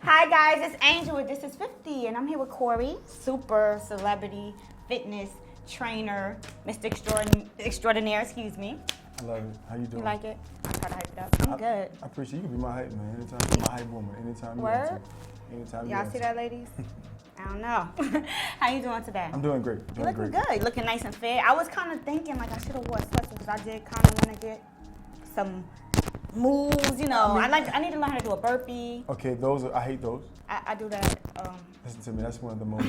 Hi guys, it's Angel with This Is 50, and I'm here with Corey, super celebrity fitness trainer, Mr. Extraordinaire, excuse me. I love it. How you doing? You like it? I try to hype it up. I'm good. I appreciate you. Can be my hype man. Anytime, my hype woman. Anytime you want Word? to. Anytime you Y'all want see to. that, ladies? I don't know. How you doing today? I'm doing great. You looking good. Looking nice and fit. I was kind of thinking like I should have wore sweats because I did kind of want to get some moves, you know. I need to learn how to do a burpee. Okay, I hate those. I do that. Listen to me. That's one of the most.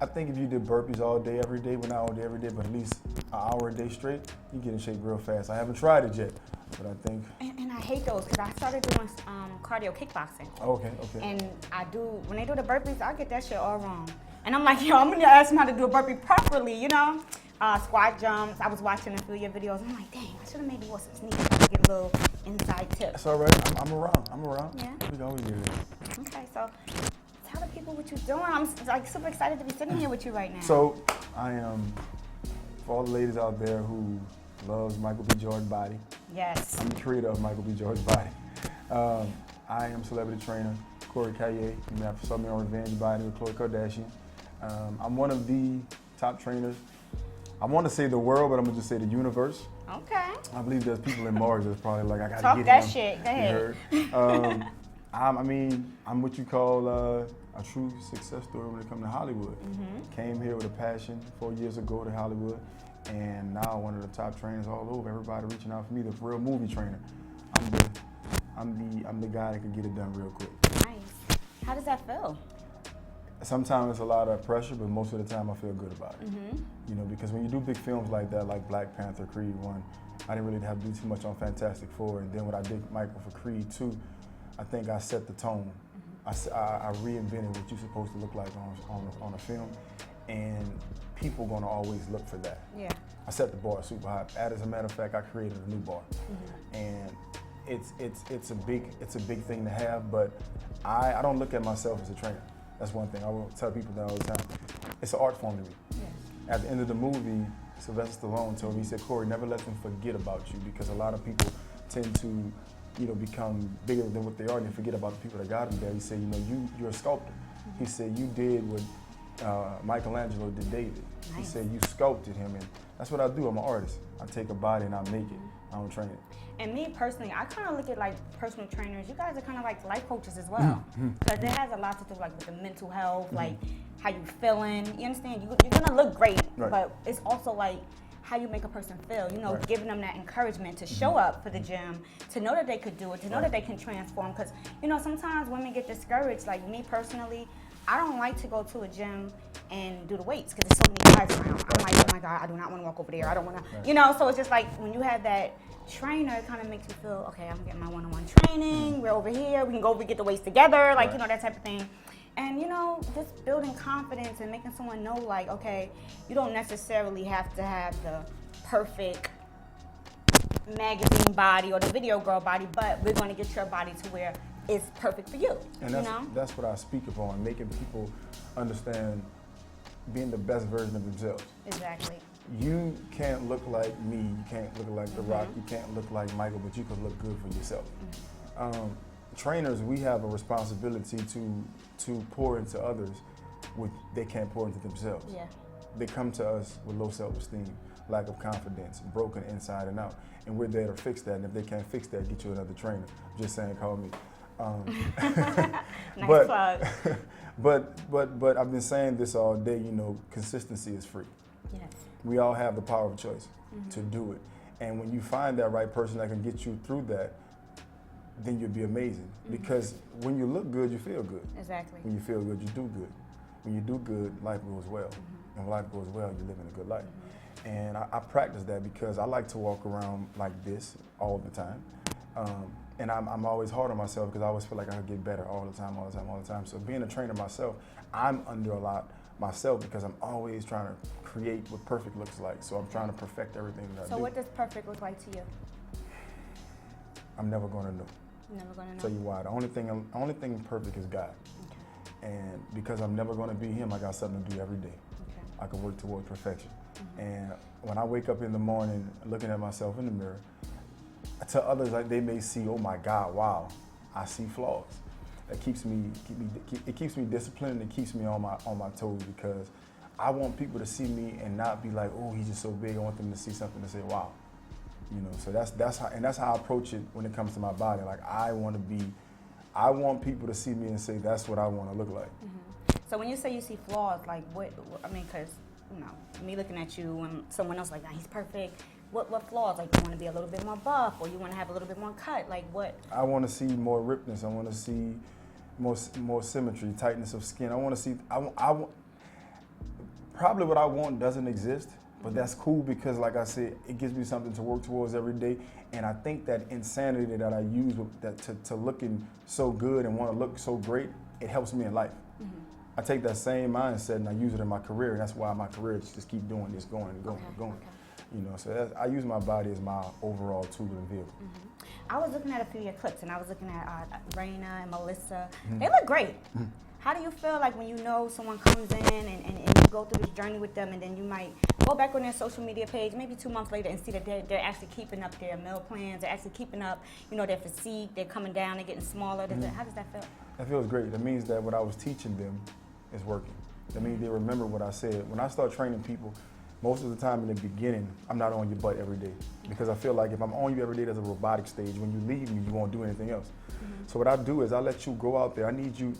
I think if you did burpees all day, every day, well, not all day, every day, but at least an hour a day straight, you get in shape real fast. I haven't tried it yet, but I think. And I hate those because I started doing cardio kickboxing. Okay. And when they do the burpees, I get that shit all wrong. And I'm like, yo, I'm gonna ask them how to do a burpee properly, you know? Squat jumps. I was watching a few of your videos. I'm like, dang, I should have maybe wore some sneakers to get a little inside tip. That's all right. I'm around. Yeah. We can always do it. Okay, so tell the people what you're doing. I'm like super excited to be sitting here with you right now. So I am, for all the ladies out there who loves Michael B. Jordan's body. Yes. I'm the creator of Michael B. Jordan's body. I am celebrity trainer, Corey Calliet. You may have saw me on Revenge Body with Khloe Kardashian. I'm one of the top trainers. I want to say the world, but I'm gonna just say the universe. Okay. I believe there's people in Mars that's probably like, I gotta Talk get that him. shit. Go ahead. I'm what you call a true success story when it comes to Hollywood. Came here with a passion 4 years ago to Hollywood, and now one of the top trainers all over. Everybody reaching out for me, the real movie trainer. I'm the guy that can get it done real quick. Nice. How does that feel? Sometimes it's a lot of pressure, but most of the time I feel good about it. You know, because when you do big films like that, like Black Panther, Creed 1, I didn't really have to do too much on Fantastic Four, and then when I did Michael for Creed 2, I think I set the tone. I reinvented what you're supposed to look like on a film, and people gonna always look for that. Yeah. I set the bar super high. As a matter of fact, I created a new bar, and it's a big thing to have. But I don't look at myself as a trainer. That's one thing I will tell people that all the time. It's an art form to me. Yes. At the end of the movie, Sylvester Stallone told me, he said, Corey, never let them forget about you, because a lot of people tend to, become bigger than what they are and they forget about the people that got them there. He said, you're a sculptor. He said, you did what Michelangelo did David. Nice. He said, you sculpted him, and that's what I do. I'm an artist. I take a body and I make it. I don't train it. And me personally, I kind of look at like personal trainers. You guys are kind of like life coaches as well, because it has a lot to do like with the mental health, like how you feeling. You understand? You're gonna look great, Right. but it's also like how you make a person feel. Right. Giving them that encouragement to show up for the gym, to know that they could do it, to know that they can transform. Because sometimes women get discouraged. Like me personally, I don't like to go to a gym and do the weights because there's so many guys around. I'm like, oh my God, I do not want to walk over there. I don't want to, so it's just like when you have that trainer, it kind of makes you feel, okay, I'm getting my one-on-one training. We're over here. We can go over and get the weights together, like, that type of thing. And, just building confidence and making someone know, like, okay, you don't necessarily have to have the perfect magazine body or the video girl body, but we're going to get your body to where it's perfect for you. And that's what I speak upon, making people understand being the best version of themselves. Exactly. You can't look like me, you can't look like The Rock, you can't look like Michael, but you can look good for yourself. Trainers, we have a responsibility to pour into others what they can't pour into themselves. Yeah. They come to us with low self-esteem, lack of confidence, broken inside and out, and we're there to fix that. And if they can't fix that, get you another trainer. I'm just saying, call me. Nice plug. But I've been saying this all day. Consistency is free. Yes. We all have the power of choice to do it, and when you find that right person that can get you through that, then you'll be amazing. Because when you look good, you feel good. Exactly. When you feel good, you do good. When you do good, life goes well. And when life goes well, you're living a good life. And I practice that because I like to walk around like this all the time. And I'm always hard on myself because I always feel like I could get better all the time. So being a trainer myself, I'm under a lot myself because I'm always trying to create what perfect looks like. So I'm trying to perfect everything that I do. So what does perfect look like to you? I'm never going to know. Never going to know. Tell you why. The only thing perfect is God. Okay. And because I'm never going to be him, I got something to do every day. Okay. I can work towards perfection. And when I wake up in the morning looking at myself in the mirror, to others, like they may see, oh my God, wow, I see flaws. that keeps me disciplined and keeps me on my toes, because I want people to see me and not be like, oh, he's just so big. I want them to see something and say, wow. You know, so that's how I approach it when it comes to my body. Like, I want people to see me and say, that's what I want to look like. Mm-hmm. So when you say you see flaws, like what I mean, because, you know, me looking at you and someone else like, nah, he's perfect. What flaws? Like, you want to be a little bit more buff, or you want to have a little bit more cut? Like, what? I want to see more rippedness. I want to see more symmetry, tightness of skin. I want to see. Probably what I want doesn't exist, but that's cool, because, like I said, it gives me something to work towards every day. And I think that insanity that I use to looking so good and want to look so great, it helps me in life. Mm-hmm. I take that same mindset and I use it in my career, and that's why my career just keep doing this, going and going and going. Okay. You know, so I use my body as my overall tool and vehicle. Mm-hmm. I was looking at a few of your clips, and I was looking at Raina and Melissa. Mm-hmm. They look great. Mm-hmm. How do you feel like when you know someone comes in and you go through this journey with them, and then you might go back on their social media page maybe 2 months later and see that they're actually keeping up their meal plans, they're actually keeping up, you know, their physique, they're coming down, they're getting smaller. Mm-hmm. How does that feel? That feels great. That means that what I was teaching them is working. That means they remember what I said. When I start training people, most of the time in the beginning, I'm not on your butt every day, because I feel like if I'm on you every day, there's a robotic stage. When you leave me, you won't do anything else. Mm-hmm. So what I do is I let you go out there. I need you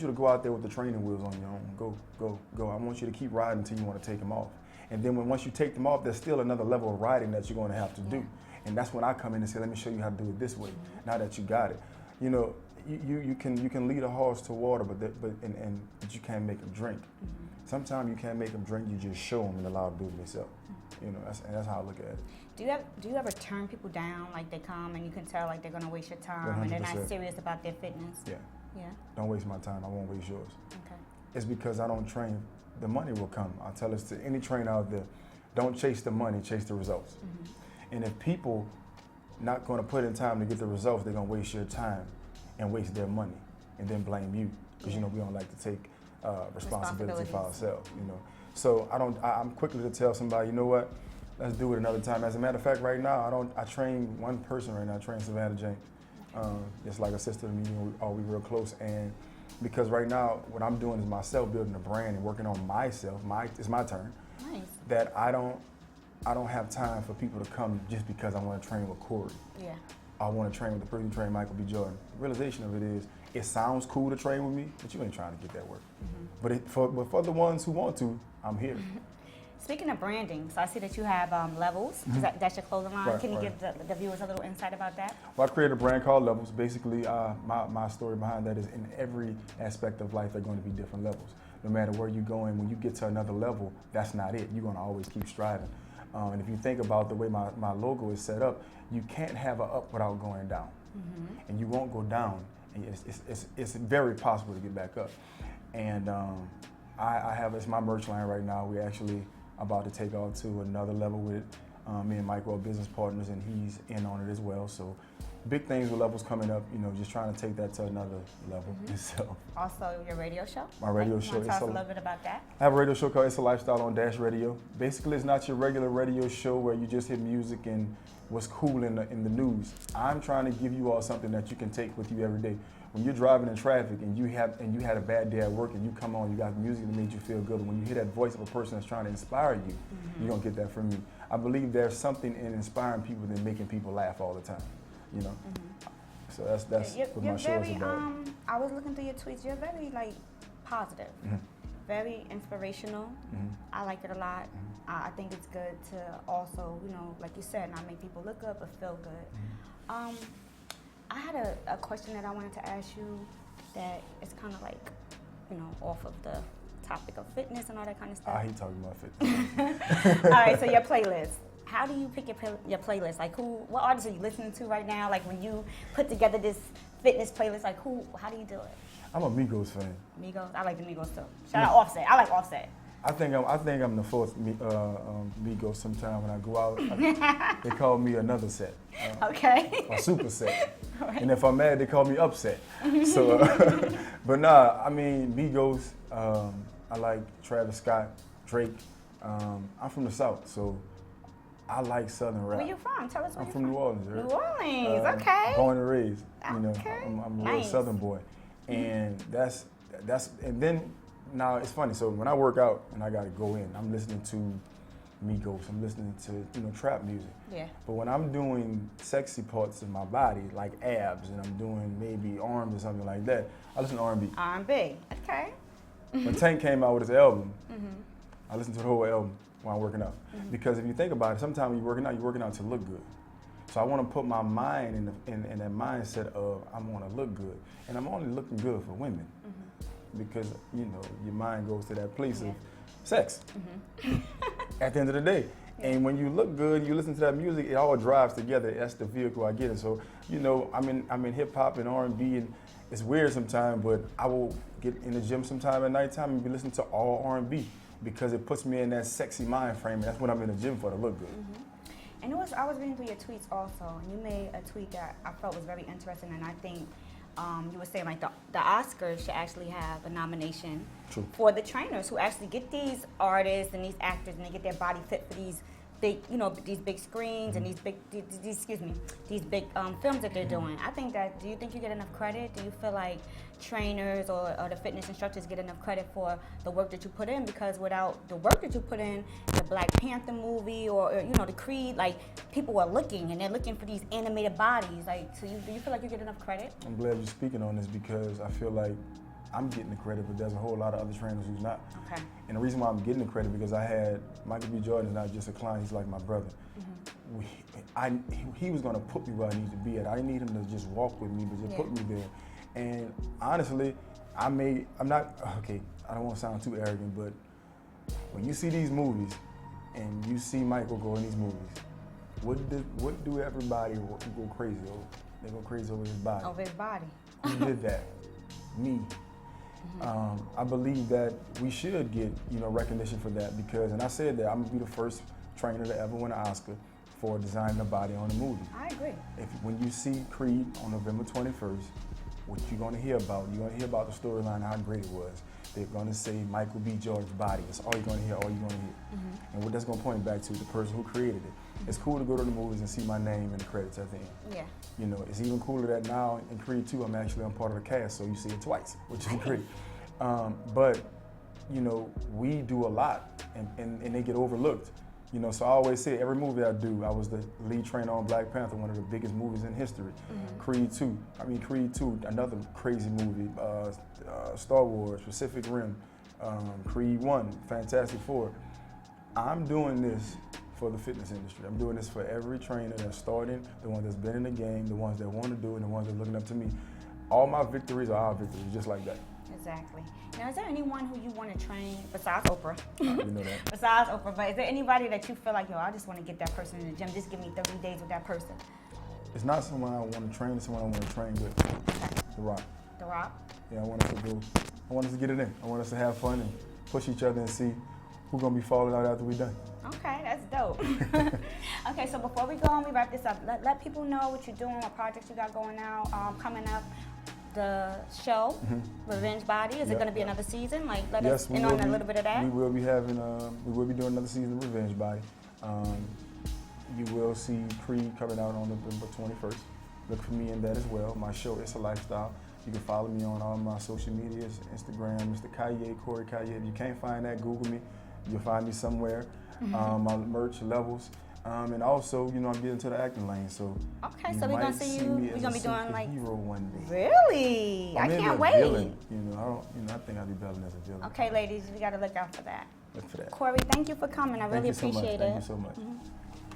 to go out there with the training wheels on your own. Go. I want you to keep riding until you want to take them off. And then once you take them off, there's still another level of riding that you're going to have to do. And that's when I come in and say, let me show you how to do it this way. Mm-hmm. Now that you got it, you know, you can lead a horse to water, but you can't make them drink. Mm-hmm. Sometimes you can't make them drink. You just show them and allow them to do it themselves. Mm-hmm. You know, that's how I look at it. Do you ever turn people down, like they come and you can tell like they're going to waste your time 100%. And they're not serious about their fitness? Yeah. Yeah. Don't waste my time. I won't waste yours. Okay. It's because I don't train. The money will come. I tell this to any trainer out there: don't chase the money, chase the results. Mm-hmm. And if people not going to put in time to get the results, they're going to waste your time and waste their money, and then blame you, because you know we don't like to take responsibility for ourselves. You know, so I'm quickly to tell somebody, you know what? Let's do it another time. As a matter of fact, right now I train one person right now. I train Savannah Jane. It's like a sister to me. We real close, and because right now what I'm doing is myself building a brand and working on myself. It's my turn. Nice. That I don't have time for people to come just because I want to train with Corey. Yeah. I want to train with the person who trained Michael B. Jordan. The realization of it is, it sounds cool to train with me, but you ain't trying to get that work. Mm-hmm. But for the ones who want to, I'm here. Speaking of branding, so I see that you have Levels. Mm-hmm. That's your clothing line. Right, Can you give the viewers a little insight about that? Well, I created a brand called Levels. Basically, my story behind that is, in every aspect of life, there are going to be different levels. No matter where you're going, when you get to another level, that's not it. You're going to always keep striving. And if you think about the way my logo is set up, you can't have an up without going down. Mm-hmm. And you won't go down. And it's very possible to get back up. And it's my merch line right now. We're actually about to take off to another level with me and Mike are business partners, and he's in on it as well. So big things with Levels coming up, you know, just trying to take that to another level. Mm-hmm. So, also, your radio show? My radio show. Tell us a little bit about that. I have a radio show called It's a Lifestyle on Dash Radio. Basically, it's not your regular radio show where you just hit music and what's cool in the news. I'm trying to give you all something that you can take with you every day. When you're driving in traffic and you had a bad day at work and you come on, you got music that made you feel good. But when you hear that voice of a person that's trying to inspire you, mm-hmm. you don't get that from me. I believe there's something in inspiring people than making people laugh all the time. You know. Mm-hmm. So that's what my show is about. I was looking through your tweets. You're very positive, mm-hmm. very inspirational. Mm-hmm. I like it a lot. Mm-hmm. I think it's good to also, like you said, not make people look good but feel good. Mm-hmm. I had a question that I wanted to ask you that is kind of like, off of the topic of fitness and all that kind of stuff. I hate talking about fitness. All right, so your playlist. How do you pick your playlist? Like, what artists are you listening to right now? Like, when you put together this fitness playlist, like, how do you do it? I'm a Migos fan. Migos? I like the Migos too. Shout out Offset. I like Offset. I think I'm the fourth Migos sometime when I go out. They call me another set. Okay. A super set. Right. And if I'm mad, they call me upset. So, but nah, I mean, Migos, I like Travis Scott, Drake. I'm from the South, so I like Southern rap. Where you from? Tell us where I'm you're from New Orleans. Right? New Orleans, okay. Born and raised. You know, Okay. I'm a Nice. real Southern boy, and that's and then now it's funny. So when I work out and I gotta go in, I'm listening to Migos. I'm listening to trap music. Yeah. But when I'm doing sexy parts of my body, like abs, and I'm doing maybe arms or something like that, I listen to R&B. R&B, okay. When Tank came out with his album, I listened to the whole album while I'm working out. Because if you think about it, sometimes when you're working out to look good. So I want to put my mind in that mindset of I want to look good. And I'm only looking good for women. Because, you know, your mind goes to that place of sex at the end of the day. And when you look good, you listen to that music, it all drives together. That's the vehicle I get it. So, you know, I'm in hip hop and R&B, and it's weird sometimes, but I will get in the gym sometime at nighttime and be listening to all R&B because it puts me in that sexy mind frame, and that's what I'm in the gym for, to look good. And I was reading through your tweets also, and you made a tweet that I felt was very interesting, and I think you were saying like the Oscars should actually have a nomination for the trainers who actually get these artists and these actors, and they get their body fit for these big, you know, these big screens and these big films that they're doing. I think that, do you think you get enough credit? Do you feel like trainers or the fitness instructors get enough credit for the work that you put in? Because without the work that you put in, the Black Panther movie or you know, the Creed, like, people are looking and they're looking for these animated bodies. Like, so do you feel like you get enough credit? I'm glad you're speaking on this because I feel like I'm getting the credit, but there's a whole lot of other trainers who's not. Okay. And the reason why I'm getting the credit because I had Michael B. Jordan is not just a client, he's like my brother. He was gonna put me where I need to be at. I didn't need him to just walk with me, but just put me there. And honestly, I don't want to sound too arrogant, but when you see these movies and you see Michael go in these movies, what do everybody go crazy over? They go crazy over his body. Over his body. Who did that? Me. I believe that we should get, you know, recognition for that because, and I said that I'm gonna be the first trainer to ever win an Oscar for designing the body on a movie. I agree. When you see Creed on November 21st, what you're gonna hear about the storyline, how great it was. They're gonna say Michael B. Jordan's body. That's all you're gonna hear, And what that's gonna point back to the person who created it. It's cool to go to the movies and see my name in the credits at the end. Yeah. You know, it's even cooler that now in Creed 2, I'm part of the cast, so you see it twice, which is great. But, you know, we do a lot and they get overlooked. You know, so I always say every movie I do, I was the lead trainer on Black Panther, one of the biggest movies in history. Creed 2, another crazy movie, Star Wars, Pacific Rim, Creed 1, Fantastic Four. I'm doing this for the fitness industry. I'm doing this for every trainer that's starting, the ones that's been in the game, the ones that want to do it, and the ones that are looking up to me. All my victories are our victories, just like that. Exactly. Now, is there anyone who you want to train besides Oprah? You know that. Besides Oprah, but is there anybody that you feel like, yo, I just want to get that person in the gym, just give me 30 days with that person? It's not someone I want to train, it's someone I want to train with. The Rock. The Rock? Yeah, I want us to get it in. I want us to have fun and push each other and see who's gonna be falling out after we're done. Okay, that's dope. Okay, so before we go and we wrap this up, let people know what you're doing, what projects you got going out, coming up. The show, Revenge Body, is it going to be another season? Like, let us in on a little bit of that. We will be doing another season of Revenge Body. You will see Creed coming out on November 21st. Look for me in that as well. My show, It's a Lifestyle. You can follow me on all my social medias, Instagram, Mr. Calliet, Corey Calliet. If you can't find that, Google me. You'll find me somewhere. My merch levels. And also, you know, I'm getting into the acting lane, so okay, so we're gonna see you. We're gonna be doing like hero one day. Really? I can't wait. Villain. I think I'll be better as a villain. Okay, ladies, we gotta look out for that. Look for that. Corey, thank you for coming. I really appreciate it. Thank you so much.